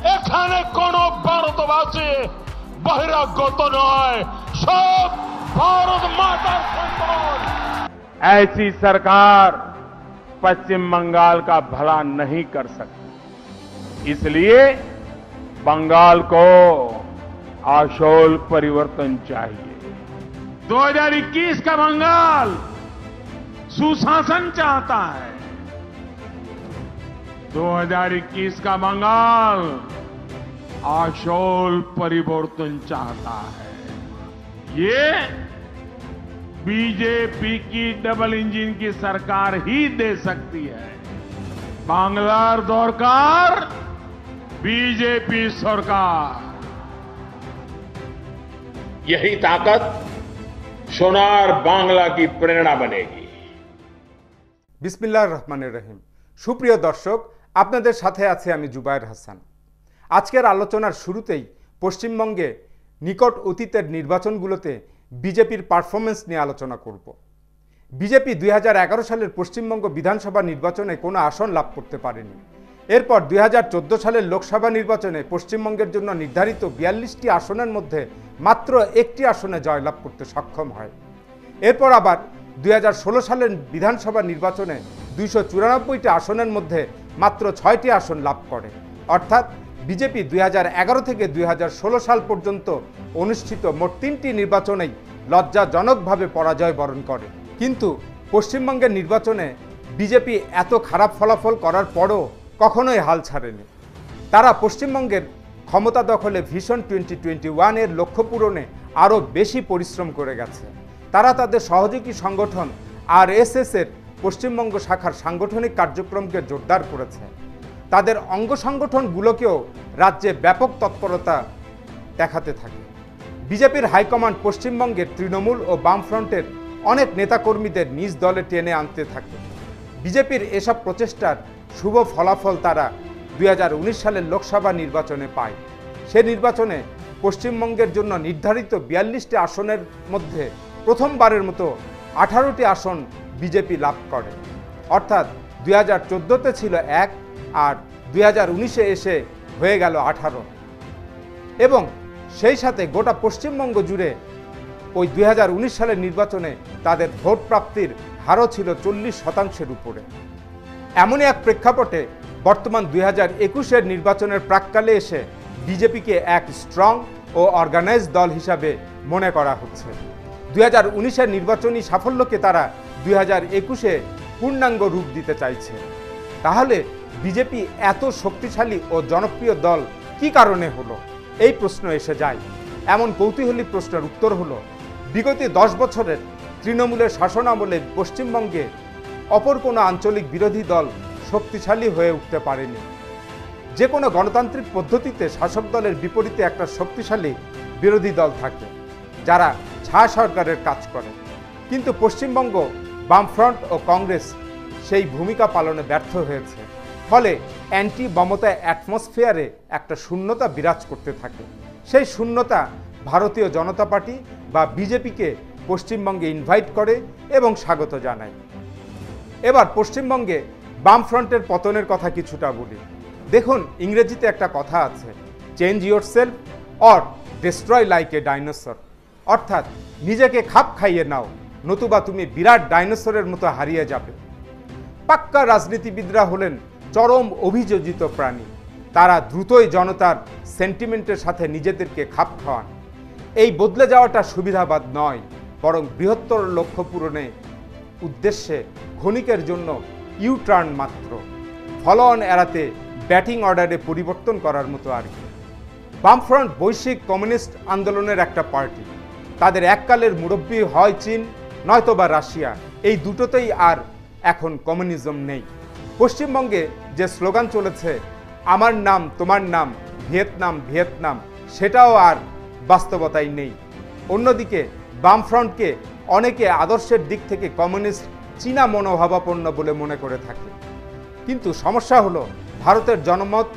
এখানে কোনো ভারতবাসী বহিরাগত নয়, সব भारत माता संतान। ऐसी सरकार पश्चिम बंगाल का भला नहीं कर सकती, इसलिए बंगाल को आशोल परिवर्तन चाहिए। 2021 का बंगाल सुशासन चाहता है, 2021 का बंगाल आशोल परिवर्तन चाहता है। ये बीजेपी की डबल इंजन की सरकार ही दे सकती है। बांग्लार दरकार बीजेपी सरकार। यही ताकत सोनार बांग्ला की प्रेरणा बनेगी। बिस्मिल्लाहिर रहमानिर रहीम। सुप्रिय दर्शक, आपनादेर साथे आछि आमि जुबायर हासान। आजकेर आलोचनार शुरूतेई पश्चिमबंगे निकट अतीतेर निर्वाचनगुलोते बीजेपीर पारफरमेंस निये आलोचना करब। बीजेपी 2011 सालेर पश्चिमबंग विधानसभा निर्वाचने कोनो आसन लाभ करते पारेनि। एरपर 2014 सालेर लोकसभा निर्वाचने पश्चिमबंगेर जन्य निर्धारित 42टी आसनेर मध्ये मात्र एकटी आसने जयलाभ करते सक्षम हय। एरपर आबार 2016 सालेर विधानसभा निर्वाचने 294टी आसनेर मध्ये मात्र 6टी आसन लाभ करे। अर्थात बीजेपी 2011 থেকে 2016 साल पर्यन्त अनुष्ठित मोट 3टी निर्वाचनेই लज्जाजनकभाবে पराजय बरण करे। किन्तु पश्चिमबंगेर निर्वाचने बीजेपी एत खराब फलाफल करार परेও कखनोई हाल छाड़ेনি। तारा पश्चिमबंगेर क्षमता दखले ভিশন 2021 এর লক্ষ্য পূরণে আরও বেশি পরিশ্রম করে গেছে। তারা তাদের সহযোগী সংগঠন আরএসএস এর পশ্চিমবঙ্গ শাখার সাংগঠনিক কার্যক্রমকে জোরদার করেছে। তাদের অঙ্গ সংগঠনগুলোকেও রাজ্যে ব্যাপক তৎপরতা দেখাতে থাকে। বিজেপির হাইকমান্ড পশ্চিমবঙ্গের তৃণমূল ও বামফ্রন্টের অনেক নেতাকর্মীদের নিজ দলে টেনে আনতে থাকে। বিজেপির এসব প্রচেষ্টার শুভ ফলাফল তারা 2019 সালের লোকসভা নির্বাচনে পায়। সে নির্বাচনে পশ্চিমবঙ্গের জন্য নির্ধারিত 42টি আসনের মধ্যে প্রথমবারের মতো 18টি আসন বিজেপি লাভ করে। অর্থাৎ 2014তে ছিল 1 আর 2019-এ এসে হয়ে গেল 18। এবং সেই সাথে গোটা পশ্চিমবঙ্গ জুড়ে ওই 2019 সালের নির্বাচনে তাদের ভোট প্রাপ্তির হারও ছিল 40% উপরে। এমনই এক প্রেক্ষাপটে বর্তমান 2021-এর নির্বাচনের প্রাক্কালে এসে বিজেপিকে এক স্ট্রং ও অর্গানাইজ দল হিসাবে মনে করা হচ্ছে। 2019-এর নির্বাচনী সাফল্যকে তারা 2021-এ পূর্ণাঙ্গ রূপ দিতে চাইছে। তাহলে বিজেপি এত শক্তিশালী ও জনপ্রিয় দল কি কারণে হলো, এই প্রশ্ন এসে যায়। এমন কৌতূহলী প্রশ্নের উত্তর হলো, বিগত 10 বছরের তৃণমূলের শাসনামলে পশ্চিমবঙ্গে অপর কোনো আঞ্চলিক বিরোধী দল শক্তিশালী হয়ে উঠতে পারেনি। যে কোনো গণতান্ত্রিক পদ্ধতিতে শাসক দলের বিপরীতে একটা শক্তিশালী বিরোধী দল থাকে যারা ছায়া সরকারের কাজ করে। কিন্তু পশ্চিমবঙ্গ বামফ্রন্ট ও কংগ্রেস সেই ভূমিকা পালনে ব্যর্থ হয়েছে। ফলে অ্যান্টি মমতা অ্যাটমসফিয়ারে একটা শূন্যতা বিরাজ করতে থাকে। সেই শূন্যতা ভারতীয় জনতা পার্টি বা বিজেপিকে পশ্চিমবঙ্গে ইনভাইট করে এবং স্বাগত জানায়। এবার পশ্চিমবঙ্গে বামফ্রন্টের পতনের কথা কিছুটা বলি। দেখুন, ইংরেজিতে একটা কথা আছে, change yourself or destroy like a dinosaur. অর্থাৎ নিজেকে খাপ খাইয়ে নাও, নতুবা তুমি বিরাট ডাইনোসরের মতো হারিয়ে যাবে। পাক্কা রাজনীতিবিদরা হলেন চরম অভিযোজিত প্রাণী। তারা দ্রুতই জনতার সেন্টিমেন্টের সাথে নিজেদেরকে খাপ খাওয়ান। এই বদলে যাওয়াটা সুবিধাবাদ নয়, বরং বৃহত্তর লক্ষ্য পূরণে উদ্দেশ্যে ক্ষণিকের জন্য ইউ টার্ন মাত্র, ফলোঅন এড়াতে ব্যাটিং অর্ডারে পরিবর্তন করার মতো আর কি। বামফ্রন্ট বৈশ্বিক কমিউনিস্ট আন্দোলনের একটা পার্টি। তাদের এককালের মুরব্বী হয় চীন নয়তোবা রাশিয়া, এই দুটোতেই আর এখন কমিউনিজম নেই। পশ্চিমবঙ্গে যে স্লোগান চলেছে, আমার নাম তোমার নাম ভিয়েতনাম ভিয়েতনাম, সেটাও আর বাস্তবতাই নেই। অন্যদিকে বামফ্রন্টকে অনেকে আদর্শের দিক থেকে কমিউনিস্ট চীনা মনোভাবাপন্ন বলে মনে করে থাকে। কিন্তু সমস্যা হলো, ভারতের জনমত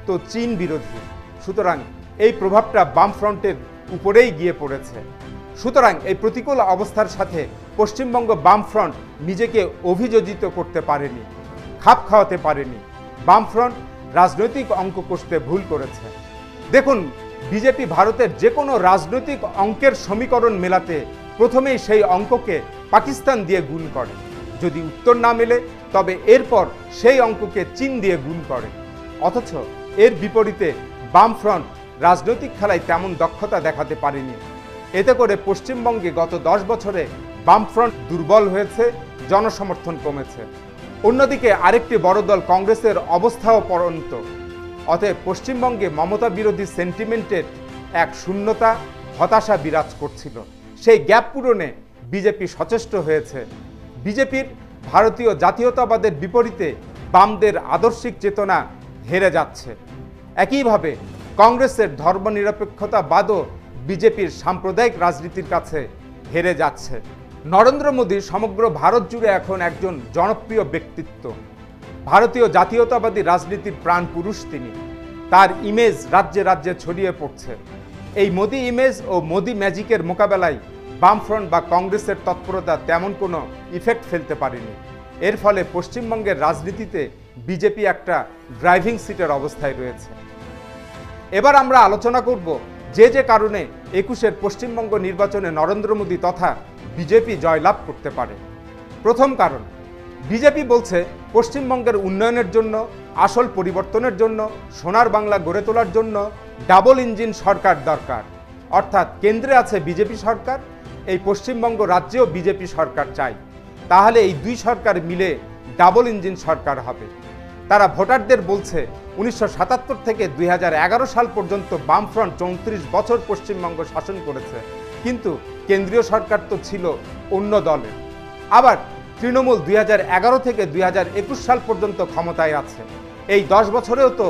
তো চীন বিরোধী, সুতরাং এই প্রভাবটা বামফ্রন্টের উপরেই গিয়ে পড়েছে। সুতরাং এই প্রতিকূল অবস্থার সাথে পশ্চিমবঙ্গ বামফ্রন্ট নিজেকে অভিযোজিত করতে পারেনি, খাপ খাওয়াতে পারেনি। বামফ্রন্ট রাজনৈতিক অঙ্ক কষতে ভুল করেছে। দেখুন, বিজেপি ভারতের যে কোনো রাজনৈতিক অঙ্কের সমীকরণ মেলাতে প্রথমেই সেই অঙ্ককে পাকিস্তান দিয়ে গুণ করে, যদি উত্তর না মেলে তবে এরপর সেই অঙ্ককে চীন দিয়ে গুণ করে। অথচ এর বিপরীতে বামফ্রন্ট রাজনৈতিক খেলায় তেমন দক্ষতা দেখাতে পারেনি। এতে করে পশ্চিমবঙ্গে গত 10 বছরে বামফ্রন্ট দুর্বল হয়েছে, জনসমর্থন কমেছে। অন্যদিকে আরেকটি বড় দল কংগ্রেসের অবস্থাও পড়ন্ত। অতএব পশ্চিমবঙ্গে মমতা বিরোধী সেন্টিমেন্টের এক শূন্যতা, হতাশা বিরাজ করছিল। সেই গ্যাপ পূরণে বিজেপি সচেষ্ট হয়েছে। বিজেপির ভারতীয় জাতীয়তাবাদের বিপরীতে বামদের আদর্শিক চেতনা হেরে যাচ্ছে। একইভাবে কংগ্রেসের ধর্মনিরপেক্ষতাবাদও বিজেপির সাম্প্রদায়িক রাজনীতির কাছে হেরে যাচ্ছে। নরেন্দ্র মোদী সমগ্র ভারত জুড়ে এখন একজন জনপ্রিয় ব্যক্তিত্ব। ভারতীয় জাতীয়তাবাদী রাজনীতির প্রাণ পুরুষ তিনি। তার ইমেজ রাজ্যে রাজ্যে ছড়িয়ে পড়ছে। এই মোদি ইমেজ ও মোদি ম্যাজিকের মোকাবেলায় বামফ্রন্ট বা কংগ্রেসের তৎপরতা তেমন কোনো ইফেক্ট ফেলতে পারেনি। এর ফলে পশ্চিমবঙ্গের রাজনীতিতে বিজেপি একটা ড্রাইভিং সিটের অবস্থায় রয়েছে। এবার আমরা আলোচনা করব যে যে কারণে 21-এর পশ্চিমবঙ্গ নির্বাচনে নরেন্দ্র মোদী তথা বিজেপি জয়লাভ করতে পারে। প্রথম কারণ, বিজেপি বলছে পশ্চিমবঙ্গের উন্নয়নের জন্য, আসল পরিবর্তনের জন্য, সোনার বাংলা গড়ে তোলার জন্য ডাবল ইঞ্জিন সরকার দরকার। অর্থাৎ কেন্দ্রে আছে বিজেপি সরকার, এই পশ্চিমবঙ্গ রাজ্যেও বিজেপি সরকার চাই। তাহলে এই দুই সরকার মিলে ডাবল ইঞ্জিন সরকার হবে। তারা ভোটারদের বলছে 1977 থেকে 2011 সাল পর্যন্ত বামফ্রন্ট 34 বছর পশ্চিমবঙ্গ শাসন করেছে, কিন্তু কেন্দ্রীয় সরকার তো ছিল অন্য দলের। আবার তৃণমূল 2011 থেকে 2021 সাল পর্যন্ত ক্ষমতায় আছে, এই 10 বছরেও তো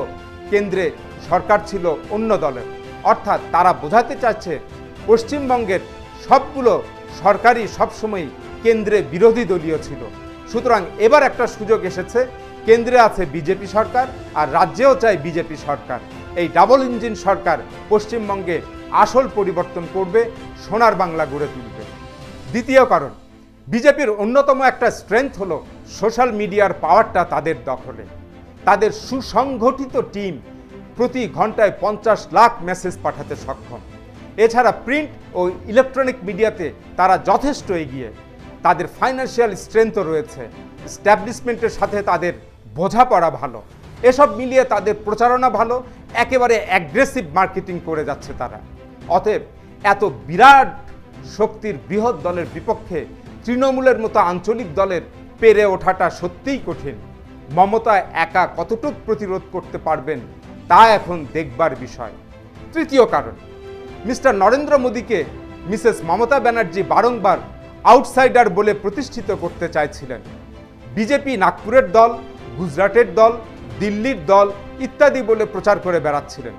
কেন্দ্রে সরকার ছিল অন্য দলের। অর্থাৎ তারা বোঝাতে চাচ্ছে পশ্চিমবঙ্গের সবগুলো সরকারই সবসময় কেন্দ্রে বিরোধী দলীয় ছিল। সুতরাং এবার একটা সুযোগ এসেছে, কেন্দ্রে আছে বিজেপি সরকার আর রাজ্যেও চাই বিজেপি সরকার। এই ডাবল ইঞ্জিন সরকার পশ্চিমবঙ্গে আসল পরিবর্তন করবে, সোনার বাংলা গড়ে তুলবে। দ্বিতীয় কারণ, বিজেপির অন্যতম একটা স্ট্রেংথ হলো সোশ্যাল মিডিয়ার পাওয়ারটা তাদের দখলে। তাদের সুসংগঠিত টিম প্রতি ঘন্টায় 50 লাখ মেসেজ পাঠাতে সক্ষম। এছাড়া প্রিন্ট ও ইলেকট্রনিক মিডিয়াতে তারা যথেষ্ট এগিয়ে। তাদের ফাইন্যান্সিয়াল স্ট্রেংথও রয়েছে, এস্টাবলিশমেন্টের সাথে তাদের বোঝাপড়া ভালো। এসব মিলিয়ে তাদের প্রচারণা ভালো, একেবারে অ্যাগ্রেসিভ মার্কেটিং করে যাচ্ছে তারা। অতএব এত বিরাট শক্তির বৃহৎ দলের বিপক্ষে তৃণমূলের মতো আঞ্চলিক দলের পেরে ওঠাটা সত্যিই কঠিন। মমতা একা কতটুকু প্রতিরোধ করতে পারবেন তা এখন দেখবার বিষয়। তৃতীয় কারণ, মিস্টার নরেন্দ্র মোদীকে মিসেস মমতা ব্যানার্জি বারংবার আউটসাইডার বলে প্রতিষ্ঠিত করতে চাইছিলেন। বিজেপি নাগপুরের দল, গুজরাটের দল, দিল্লির দল ইত্যাদি বলে প্রচার করে বেড়াচ্ছিলেন।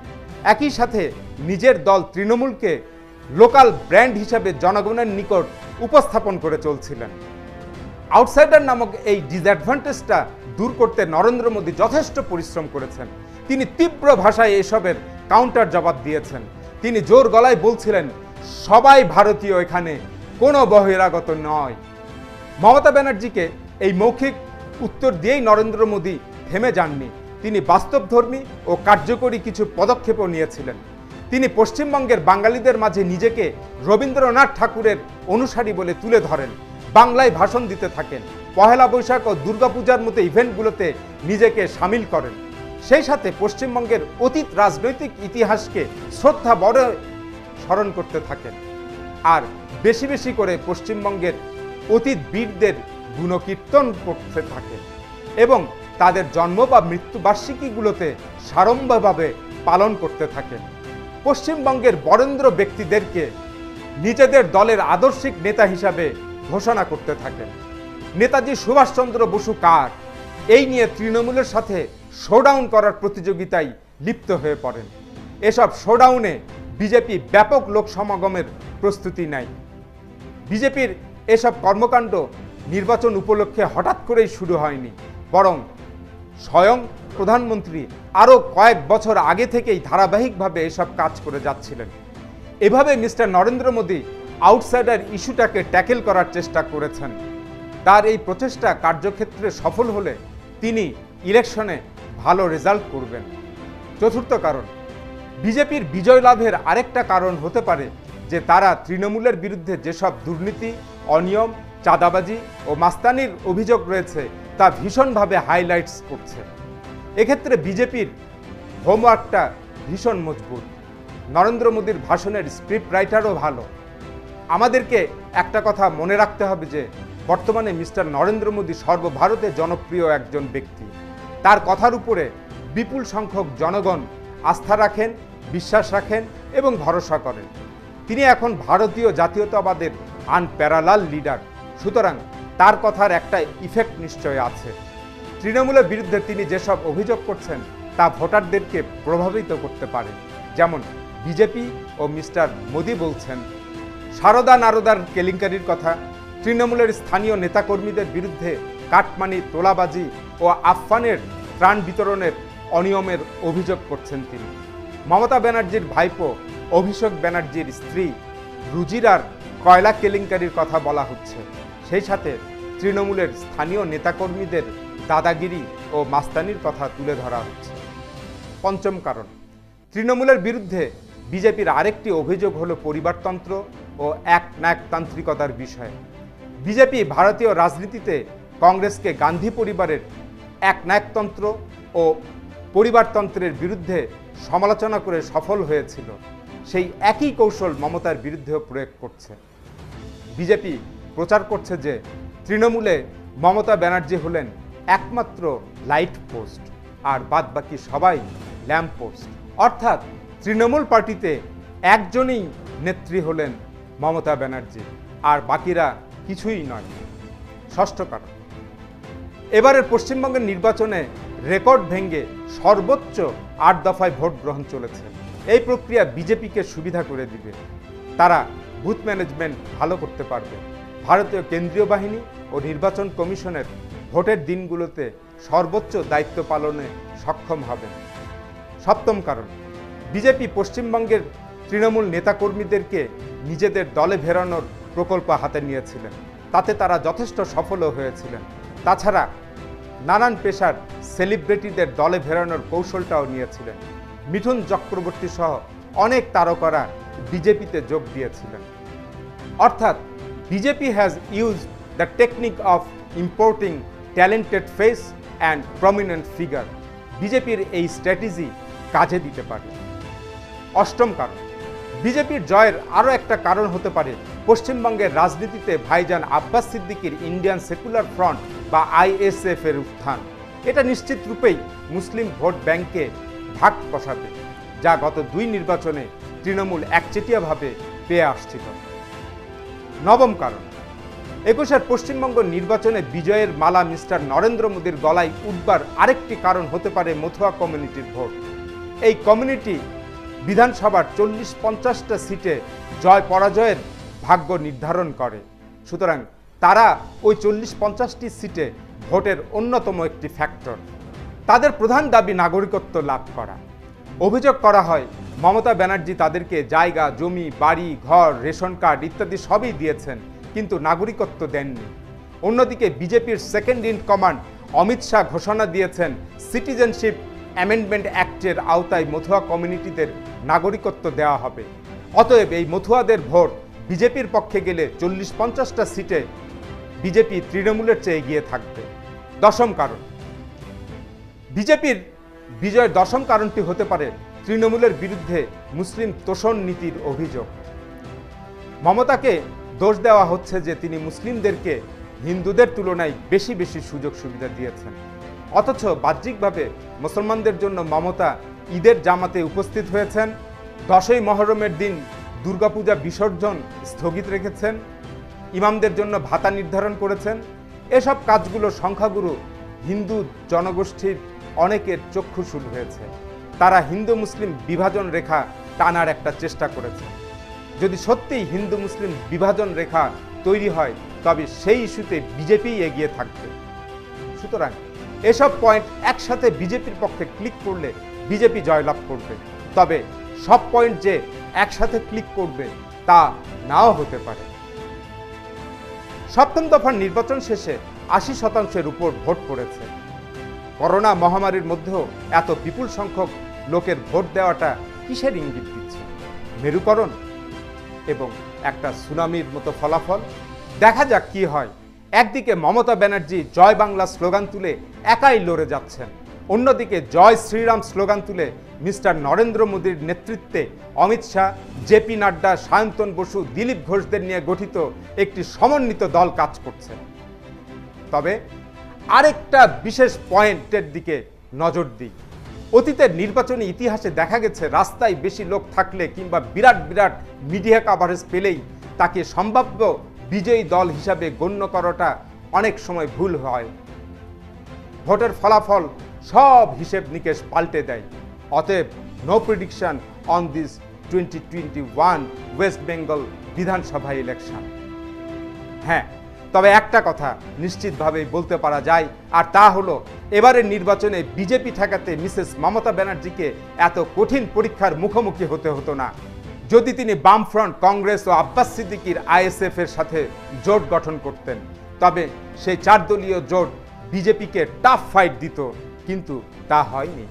একই সাথে নিজের দল তৃণমূলকে লোকাল ব্র্যান্ড হিসাবে জনগণের নিকট উপস্থাপন করে চলছিলেন। আউটসাইডার নামক এই ডিসঅ্যাডভান্টেজটা দূর করতে নরেন্দ্র মোদী যথেষ্ট পরিশ্রম করেছেন। তিনি তীব্র ভাষায় এসবের কাউন্টার জবাব দিয়েছেন। তিনি জোর গলায় বলছিলেন সবাই ভারতীয়, এখানে কোনো বহিরাগত নয়। মমতা ব্যানার্জিকে এই মৌখিক উত্তর দিয়েই নরেন্দ্র মোদী থেমে যাননি। তিনি বাস্তবধর্মী ও কার্যকরী কিছু পদক্ষেপও নিয়েছিলেন। তিনি পশ্চিমবঙ্গের বাঙালিদের মাঝে নিজেকে রবীন্দ্রনাথ ঠাকুরের অনুসারী বলে তুলে ধরেন, বাংলায় ভাষণ দিতে থাকেন, পহেলা বৈশাখ ও দুর্গাপূজার মতো ইভেন্টগুলোতে নিজেকে সামিল করেন। সেই সাথে পশ্চিমবঙ্গের অতীত রাজনৈতিক ইতিহাসকে শ্রদ্ধা বড় স্মরণ করতে থাকেন আর বেশি বেশি করে পশ্চিমবঙ্গের অতীত বীরদের গুণকীর্তন করতে থাকেন এবং তাদের জন্ম বা মৃত্যুবার্ষিকীগুলোতে সাড়ম্বরভাবে পালন করতে থাকেন। পশ্চিমবঙ্গের বরেন্দ্র ব্যক্তিদেরকে নিজেদের দলের আদর্শিক নেতা হিসাবে ঘোষণা করতে থাকেন। নেতাজি সুভাষচন্দ্র বসু কার, এই নিয়ে তৃণমূলের সাথে শোডাউন করার প্রতিযোগিতায় লিপ্ত হয়ে পড়েন। এসব শোডাউনে বিজেপি ব্যাপক লোক সমাগমের প্রস্তুতি নেয়। বিজেপির এসব কর্মকাণ্ড নির্বাচন উপলক্ষে হঠাৎ করেই শুরু হয়নি, বরং স্বয়ং প্রধানমন্ত্রী আরও কয়েক বছর আগে থেকেই ধারাবাহিকভাবে এসব কাজ করে যাচ্ছিলেন। এভাবে মিস্টার নরেন্দ্র মোদী আউটসাইডার ইস্যুটাকে ট্যাকেল করার চেষ্টা করেছেন। তার এই প্রচেষ্টা কার্যক্ষেত্রে সফল হলে তিনি ইলেকশনে ভালো রেজাল্ট করবেন। চতুর্থ কারণ, বিজেপির বিজয় লাভের আরেকটা কারণ হতে পারে যে তারা তৃণমূলের বিরুদ্ধে যেসব দুর্নীতি, অনিয়ম, চাঁদাবাজি ও মাস্তানির অভিযোগ রয়েছে তা ভীষণভাবে হাইলাইটস করছে। এক্ষেত্রে বিজেপির হোমওয়ার্কটা ভীষণ মজবুত। নরেন্দ্র মোদীর ভাষণের স্ক্রিপ্ট রাইটারও ভালো। আমাদেরকে একটা কথা মনে রাখতে হবে যে বর্তমানে মিস্টার নরেন্দ্র মোদী সর্বভারতে জনপ্রিয় একজন ব্যক্তি। তার কথার উপরে বিপুল সংখ্যক জনগণ আস্থা রাখেন, বিশ্বাস রাখেন এবং ভরসা করেন। তিনি এখন ভারতীয় জাতীয়তাবাদের আনপ্যারালাল লিডার। সুতরাং তার কথার একটা ইফেক্ট নিশ্চয় আছে। তৃণমূলের বিরুদ্ধে তিনি যেসব অভিযোগ করছেন তা ভোটারদেরকে প্রভাবিত করতে পারে। যেমন বিজেপি ও মিস্টার মোদী বলছেন সারদা নারদার কেলেঙ্কারির কথা, তৃণমূলের স্থানীয় নেতাকর্মীদের বিরুদ্ধে কাটমানি, তোলাবাজি ও আফফানের ত্রাণ বিতরণের অনিয়মের অভিযোগ করছেন তিনি। মমতা ব্যানার্জির ভাইপো অভিষেক ব্যানার্জির স্ত্রী রুজিরার কয়লা কেলেঙ্কারির কথা বলা হচ্ছে। সেই সাথে তৃণমূলের স্থানীয় নেতাকর্মীদের দাদাগিরি ও মাস্তানির কথা তুলে ধরা হচ্ছে। পঞ্চম কারণ, তৃণমূলের বিরুদ্ধে বিজেপির আরেকটি অভিযোগ হলো পরিবারতন্ত্র ও একনায়কতান্ত্রিকতার বিষয়। বিজেপি ভারতীয় রাজনীতিতে কংগ্রেসকে গান্ধী পরিবারের একনায়কতন্ত্র ও পরিবারতন্ত্রের বিরুদ্ধে সমালোচনা করে সফল হয়েছিল। সেই একই কৌশল মমতার বিরুদ্ধেও প্রয়োগ করছে। বিজেপি প্রচার করছে যে তৃণমূলে মমতা ব্যানার্জি হলেন একমাত্র লাইট পোস্ট আর বাদবাকি সবাই ল্যাম্প পোস্ট। অর্থাৎ তৃণমূল পার্টিতে একজনই নেত্রী হলেন মমতা ব্যানার্জি, আর বাকিরা কিছুই নয়। ষষ্ঠ কারণ, এবারের পশ্চিমবঙ্গের নির্বাচনে রেকর্ড ভেঙে সর্বোচ্চ 8 দফায় ভোট গ্রহণ চলেছে। এই প্রক্রিয়া বিজেপিকে সুবিধা করে দিবে। তারা বুথ ম্যানেজমেন্ট ভালো করতে পারবে। ভারতীয় কেন্দ্রীয় বাহিনী ও নির্বাচন কমিশনের ভোটের দিনগুলোতে সর্বোচ্চ দায়িত্ব পালনে সক্ষম হবেন। সপ্তম কারণ, বিজেপি পশ্চিমবঙ্গের তৃণমূল নেতাকর্মীদেরকে নিজেদের দলে ফেরানোর প্রকল্প হাতে নিয়েছিলেন। তাতে তারা যথেষ্ট সফলও হয়েছিলেন। তাছাড়া নানান পেশার সেলিব্রিটিদের দলে ফেরানোর কৌশলটাও নিয়েছিলেন। মিঠুন চক্রবর্তী সহ অনেক তারকারা বিজেপিতে যোগ দিয়েছিলেন। অর্থাৎ BJP has use the technique of importing talented face and prominent figure. বিজেপির এই স্ট্র্যাটেজি কাজে দিতে পারে। অষ্টম কারণ, বিজেপির জয়ের আরও একটা কারণ হতে পারে পশ্চিমবঙ্গের রাজনীতিতে ভাইজান আব্বাস সিদ্দিকীর ইন্ডিয়ান সেকুলার ফ্রন্ট বা ISF এর উত্থান। এটা নিশ্চিত রূপেই মুসলিম ভোট ব্যাংকে ভাগ বসাবে, যা গত 2 নির্বাচনে তৃণমূল একচেটিয়াভাবে পেয়ে আসছিল। নবম কারণ, 21-এর পশ্চিমবঙ্গ নির্বাচনে বিজয়ের মালা মিস্টার নরেন্দ্র মোদীর গলায় উঠবার আরেকটি কারণ হতে পারে মথুয়া কমিউনিটির ভোট। এই কমিউনিটি বিধানসভার 40-50টা সিটে জয় পরাজয়ের ভাগ্য নির্ধারণ করে। সুতরাং তারা ওই 40-50টি সিটে ভোটের অন্যতম একটি ফ্যাক্টর। তাদের প্রধান দাবি নাগরিকত্ব লাভ করা। অভিযোগ করা হয় মমতা ব্যানার্জি তাদেরকে জায়গা, জমি, বাড়ি, ঘর, রেশন কার্ড ইত্যাদি সবই দিয়েছেন, কিন্তু নাগরিকত্ব দেননি। অন্যদিকে বিজেপির second in command Amit Shah ঘোষণা দিয়েছেন সিটিজেনশিপ অ্যামেন্ডমেন্ট অ্যাক্টের আওতায় মথুয়া কমিউনিটিদের নাগরিকত্ব দেওয়া হবে। অতএব এই মথুয়াদের ভোট বিজেপির পক্ষে গেলে 40-50টা সিটে বিজেপি তৃণমূলের চেয়ে এগিয়ে থাকবে। দশম কারণ, বিজেপির বিজয়ের দশম কারণটি হতে পারে তৃণমূলের বিরুদ্ধে মুসলিম তোষণ নীতির অভিযোগ। মমতাকে দোষ দেওয়া হচ্ছে যে তিনি মুসলিমদেরকে হিন্দুদের তুলনায় বেশি বেশি সুযোগ সুবিধা দিয়েছেন, অথচ বাহ্যিকভাবে মুসলমানদের জন্য মমতা ঈদের জামাতে উপস্থিত হয়েছেন, 10ই মহরমের দিন দুর্গাপূজা বিসর্জন স্থগিত রেখেছেন, ইমামদের জন্য ভাতা নির্ধারণ করেছেন। এসব কাজগুলো সংখ্যাগুরু হিন্দু জনগোষ্ঠীর অনেকের চক্ষুশূল হয়েছে। তারা হিন্দু মুসলিম বিভাজন রেখা টানার একটা চেষ্টা করেছে। যদি সত্যিই হিন্দু মুসলিম বিভাজন রেখা তৈরি হয় তবে সেই ইস্যুতে বিজেপি এগিয়ে থাকবে। সুতরাং এসব পয়েন্ট একসাথে বিজেপির পক্ষে ক্লিক করলে বিজেপি জয়লাভ করবে। তবে সব পয়েন্ট যে একসাথে ক্লিক করবে তা নাও হতে পারে। সপ্তম দফার নির্বাচন শেষে 80% উপর ভোট পড়েছে। করোনা মহামারীর মধ্যেও এত বিপুল সংখ্যক লোকের ভোট দেওয়াটা কিসের ইঙ্গিত দিচ্ছে? মেরুকরণ এবং একটা সুনামির মতো ফলাফল? দেখা যাক কি হয়। একদিকে মমতা ব্যানার্জি জয় বাংলা স্লোগান তুলে একাই লড়ে যাচ্ছেন, অন্যদিকে জয় শ্রীরাম স্লোগান তুলে মিস্টার নরেন্দ্র মোদীর নেতৃত্বে অমিত শাহ, জেপি নাড্ডা, সায়ন্তন বসু, দিলীপ ঘোষদের নিয়ে গঠিত একটি সমন্বিত দল কাজ করছে। তবে আরেকটা বিশেষ পয়েন্টের দিকে নজর দিই। অতীতের নির্বাচনী ইতিহাসে দেখা গেছে রাস্তায় বেশি লোক থাকলে কিংবা বিরাট বিরাট মিডিয়া কাভারেজ পেলেই তাকে সম্ভাব্য বিজয়ী দল হিসাবে গণ্য করাটা অনেক সময় ভুল হয়। ভোটের ফলাফল সব হিসেব নিকেশ পাল্টে দেয়। অতএব no prediction on this 2021 West Bengal বিধানসভা ইলেকশন। হ্যাঁ, তবে একটা কথা নিশ্চিতভাবেই বলতে পারা যায়, আর তা হলো এবারের নির্বাচনে বিজেপি ঠেকাতে মিসেস মমতা ব্যানার্জিকে এত কঠিন পরীক্ষার মুখোমুখি হতে হতো না যদি তিনি বামফ্রন্ট, কংগ্রেস ও আব্বাস সিদ্দিকির আইএসএফ এর সাথে জোট গঠন করতেন। তবে সেই 4 দলীয় জোট বিজেপিকে টাফ ফাইট দিত, কিন্তু তা হয়নি।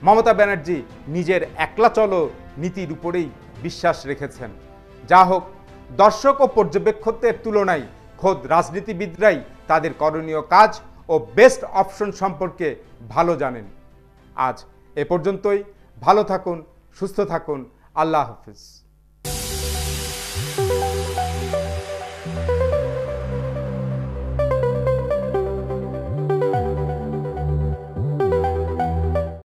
মমতা ব্যানার্জি নিজের একলা চলো নীতির উপরেই বিশ্বাস রেখেছেন। যা হোক, দর্শক ও পর্যবেক্ষকদের তুলনায় খোদ রাজনীতিবিদরাই তাদের করণীয় কাজ ও বেস্ট অপশন সম্পর্কে ভালো জানেন। আজ এ পর্যন্তই। ভালো থাকুন, সুস্থ থাকুন। আল্লাহ হাফিজ।